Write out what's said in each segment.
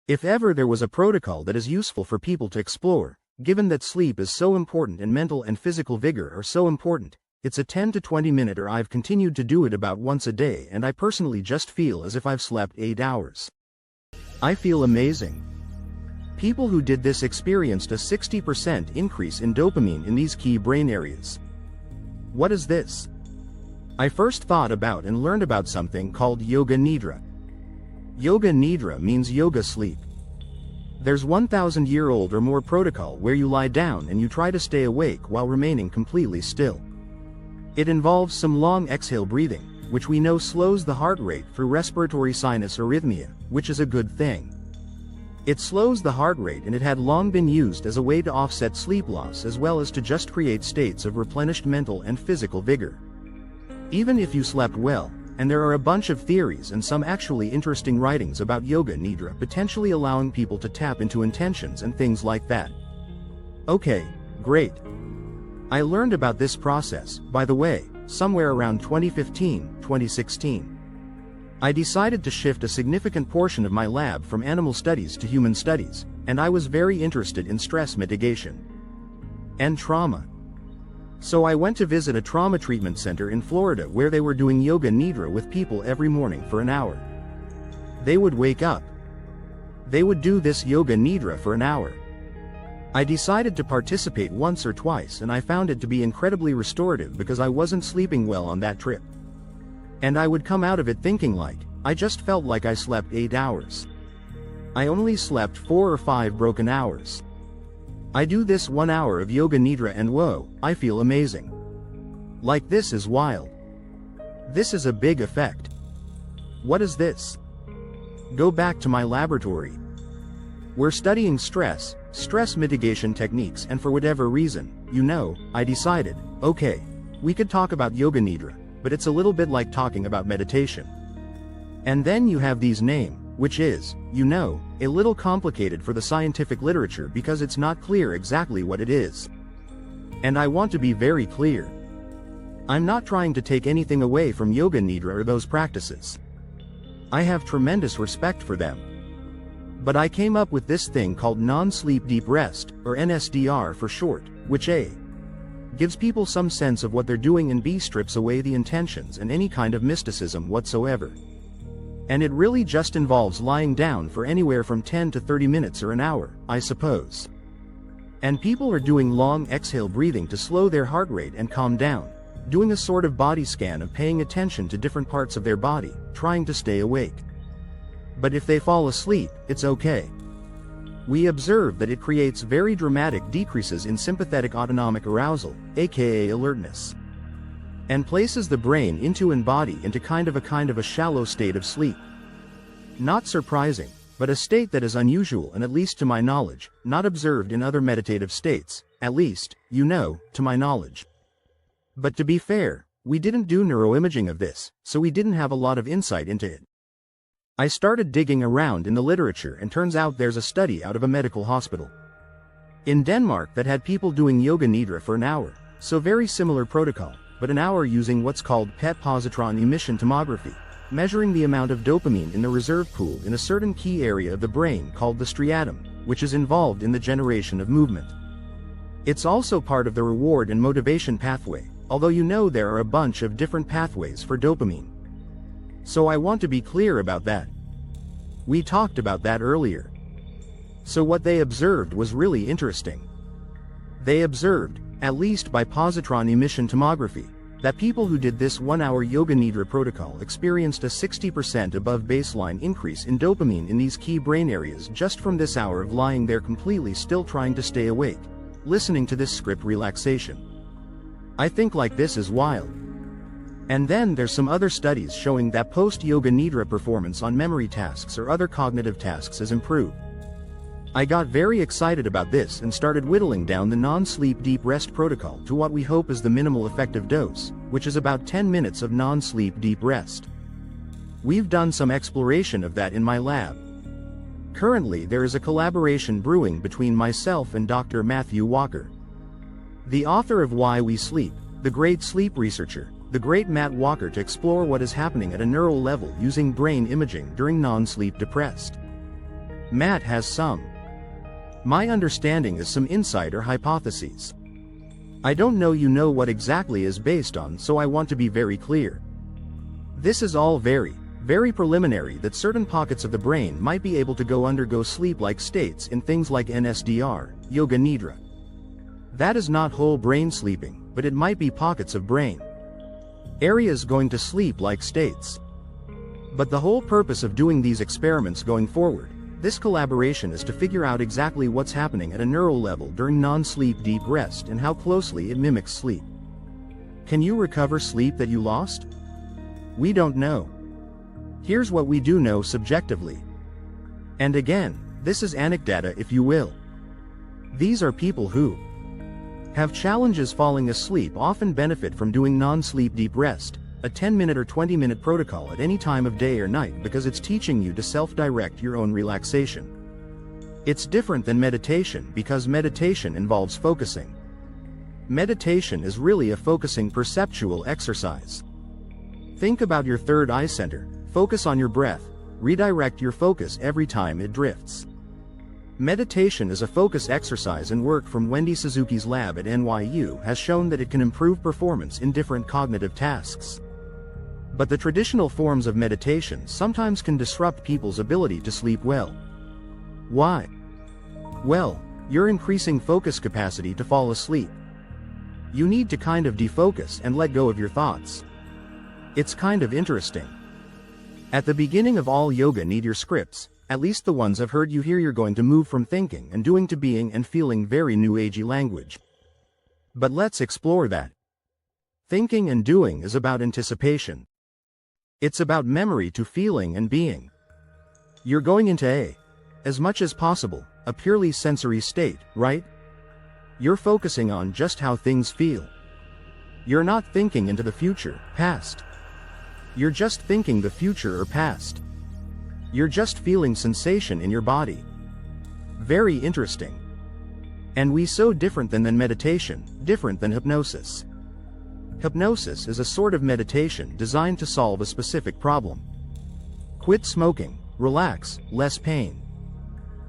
If ever there was a protocol that is useful for people to explore, given that sleep is so important and mental and physical vigor are so important, it's a 10 to 20 minute, or I've continued to do it about once a day, and I personally just feel as if I've slept 8 hours. I feel amazing. People who did this experienced a 60% increase in dopamine in these key brain areas. What is this? I first thought about and learned about something called Yoga Nidra. Yoga Nidra means yoga sleep. There's 1,000-year-old or more protocol where you lie down and you try to stay awake while remaining completely still. It involves some long exhale breathing, which we know slows the heart rate through respiratory sinus arrhythmia, which is a good thing. It slows the heart rate, and it had long been used as a way to offset sleep loss as well as to just create states of replenished mental and physical vigor. Even if you slept well, and there are a bunch of theories and some actually interesting writings about Yoga Nidra potentially allowing people to tap into intentions and things like that. Okay, great. I learned about this process, by the way, somewhere around 2015, 2016. I decided to shift a significant portion of my lab from animal studies to human studies, and I was very interested in stress mitigation and trauma. So I went to visit a trauma treatment center in Florida where they were doing Yoga Nidra with people every morning for an hour. They would wake up. They would do this Yoga Nidra for an hour. I decided to participate once or twice, and I found it to be incredibly restorative because I wasn't sleeping well on that trip. And I would come out of it thinking like, I just felt like I slept 8 hours. I only slept 4 or 5 broken hours. I do this 1 hour of Yoga Nidra and whoa, I feel amazing. Like, this is wild. This is a big effect. What is this? Go back to my laboratory. We're studying stress mitigation techniques, and for whatever reason, I decided, okay, we could talk about Yoga Nidra, but it's a little bit like talking about meditation. And then you have these names, which is, a little complicated for the scientific literature because it's not clear exactly what it is. And I want to be very clear. I'm not trying to take anything away from Yoga Nidra or those practices. I have tremendous respect for them. But I came up with this thing called non-sleep deep rest, or NSDR for short, which A, gives people some sense of what they're doing, and B, strips away the intentions and any kind of mysticism whatsoever. And it really just involves lying down for anywhere from 10 to 30 minutes or an hour, I suppose. And people are doing long exhale breathing to slow their heart rate and calm down, doing a sort of body scan of paying attention to different parts of their body, trying to stay awake. But if they fall asleep, it's okay. We observe that it creates very dramatic decreases in sympathetic autonomic arousal, aka alertness, and places the brain into and body into kind of a shallow state of sleep. Not surprising, but a state that is unusual and, at least to my knowledge, not observed in other meditative states, at least, to my knowledge. But to be fair, we didn't do neuroimaging of this, so we didn't have a lot of insight into it. I started digging around in the literature, and turns out there's a study out of a medical hospital in Denmark that had people doing Yoga Nidra for an hour, so very similar protocol, but an hour using what's called PET positron emission tomography, measuring the amount of dopamine in the reserve pool in a certain key area of the brain called the striatum, which is involved in the generation of movement. It's also part of the reward and motivation pathway, although there are a bunch of different pathways for dopamine. So I want to be clear about that. We talked about that earlier. So what they observed was really interesting. They observed, at least by positron emission tomography, that people who did this 1 hour Yoga Nidra protocol experienced a 60% above baseline increase in dopamine in these key brain areas just from this hour of lying there completely still trying to stay awake, listening to this script relaxation. I think like this is wild. And then there's some other studies showing that post-Yoga Nidra performance on memory tasks or other cognitive tasks has improved. I got very excited about this and started whittling down the non-sleep deep rest protocol to what we hope is the minimal effective dose, which is about 10 minutes of non-sleep deep rest. We've done some exploration of that in my lab. Currently there is a collaboration brewing between myself and Dr. Matthew Walker, the author of Why We Sleep, the great sleep researcher, the great Matt Walker, to explore what is happening at a neural level using brain imaging during non-sleep depressed Matt has some. My understanding is some insight or hypotheses. I don't know you know what exactly is based on, so I want to be very clear. This is all very preliminary, that certain pockets of the brain might be able to undergo sleep-like states in things like NSDR, yoga nidra. That is not whole brain sleeping, but it might be pockets of brain areas going to sleep-like states. But the whole purpose of doing these experiments going forward, this collaboration, is to figure out exactly what's happening at a neural level during non-sleep deep rest and how closely it mimics sleep. Can you recover sleep that you lost? We don't know. Here's what we do know subjectively. And again, this is anecdata if you will. These are people who have challenges falling asleep, often benefit from doing non-sleep deep rest, a 10-minute or 20-minute protocol at any time of day or night, because it's teaching you to self-direct your own relaxation. It's different than meditation because meditation involves focusing. Meditation is really a focusing perceptual exercise. Think about your third eye center, focus on your breath, redirect your focus every time it drifts. Meditation is a focus exercise, and work from Wendy Suzuki's lab at NYU has shown that it can improve performance in different cognitive tasks. But the traditional forms of meditation sometimes can disrupt people's ability to sleep well. Why? Well, you're increasing focus capacity to fall asleep. You need to kind of defocus and let go of your thoughts. It's kind of interesting. At the beginning of all yoga nidra scripts, at least the ones I've heard, you hear you're going to move from thinking and doing to being and feeling, very new agey language. But let's explore that. Thinking and doing is about anticipation. It's about memory to feeling and being. You're going into as much as possible, a purely sensory state, right? You're focusing on just how things feel. You're not thinking into the future, past. You're just thinking the future or past. You're just feeling sensation in your body. Very interesting. And we so different than meditation, different than hypnosis. Hypnosis is a sort of meditation designed to solve a specific problem. Quit smoking, relax, less pain.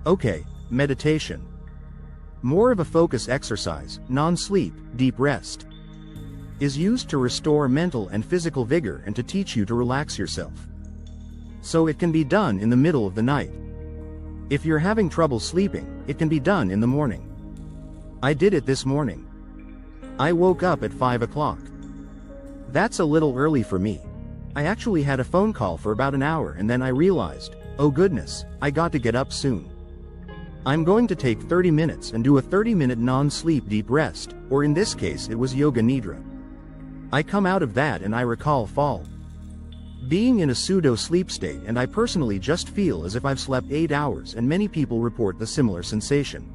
Okay, meditation. More of a focus exercise, non-sleep, deep rest. Is used to restore mental and physical vigor and to teach you to relax yourself. So it can be done in the middle of the night. If you're having trouble sleeping, it can be done in the morning. I did it this morning. I woke up at 5 o'clock. That's a little early for me. I actually had a phone call for about an hour, and then I realized, oh goodness, I got to get up soon. I'm going to take 30 minutes and do a 30-minute non-sleep deep rest, or in this case it was yoga nidra. I come out of that and I recall being in a pseudo-sleep state, and I personally just feel as if I've slept 8 hours, and many people report the similar sensation.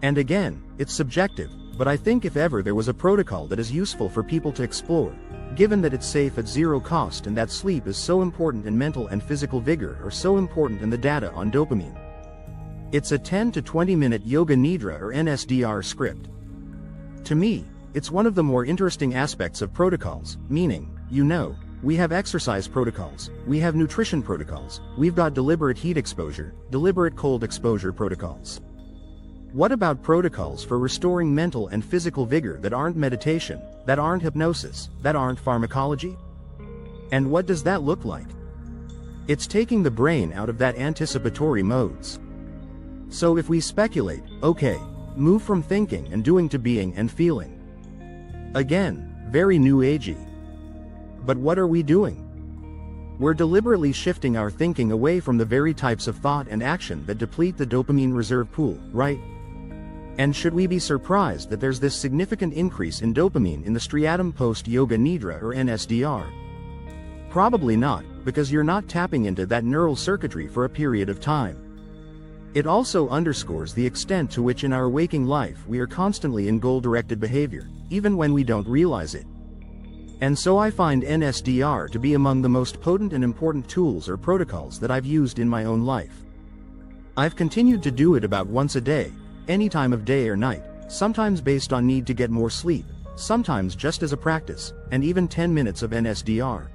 And again, it's subjective, but I think if ever there was a protocol that is useful for people to explore, given that it's safe at zero cost and that sleep is so important in mental and physical vigor, or so important in the data on dopamine, it's a 10 to 20-minute yoga nidra or NSDR script. To me, it's one of the more interesting aspects of protocols, meaning, we have exercise protocols, we have nutrition protocols, we've got deliberate heat exposure, deliberate cold exposure protocols. What about protocols for restoring mental and physical vigor that aren't meditation, that aren't hypnosis, that aren't pharmacology? And what does that look like? It's taking the brain out of that anticipatory modes. So if we speculate, okay, move from thinking and doing to being and feeling. Again, very new agey. But what are we doing? We're deliberately shifting our thinking away from the very types of thought and action that deplete the dopamine reserve pool, right? And should we be surprised that there's this significant increase in dopamine in the striatum post-yoga nidra or NSDR? Probably not, because you're not tapping into that neural circuitry for a period of time. It also underscores the extent to which in our waking life we are constantly in goal-directed behavior, even when we don't realize it. And so I find NSDR to be among the most potent and important tools or protocols that I've used in my own life. I've continued to do it about once a day, any time of day or night, sometimes based on need to get more sleep, sometimes just as a practice, and even 10 minutes of NSDR